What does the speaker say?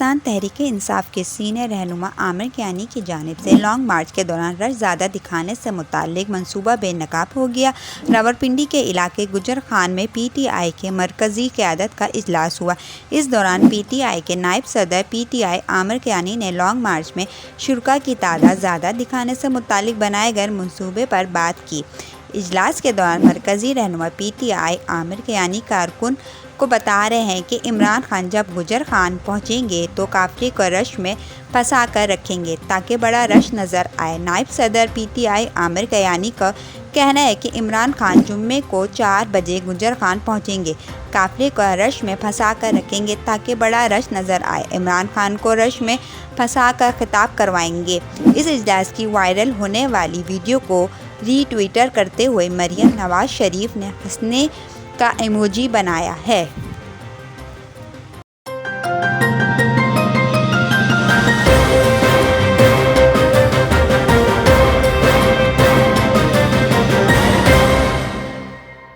पाकिस्तान तहरीक-ए-इंसाफ के सीनियर रहनुमा आमिर कियानी की जानिब से लॉन्ग मार्च के दौरान रश ज़्यादा दिखाने से मुताल्लिक मनसूबा बेनकाब हो गया। रावलपिंडी के इलाके गुजर खान में PTI के मरकज़ी क़यादत का इजलास हुआ। इस दौरान PTI के नायब सदर PTI आमिर कियानी ने लॉन्ग मार्च में शुरका की तादाद ज़्यादा दिखाने से मुताल्लिक बनाए गए मनसूबे पर बात की। इजलास के दौरान मरकज़ी रहनुमा PTI आमिर कियानी कारकुन को बता रहे हैं कि इमरान खान जब गुजर खान पहुंचेंगे तो काफ़िले को रश में फंसा कर रखेंगे ताकि बड़ा रश नज़र आए। नायब सदर PTI आमिर कियानी का कहना है कि इमरान खान जुम्मे को 4 बजे गुजर खान पहुंचेंगे, काफ़िले को रश में फंसा कर रखेंगे ताकि बड़ा रश नज़र आए। इमरान खान को रश में फंसा कर खिताब करवाएंगे। इस इजलास की वायरल होने वाली वीडियो को रीट्वीट करते हुए मरियम नवाज शरीफ ने हंसने का इमोजी बनाया है।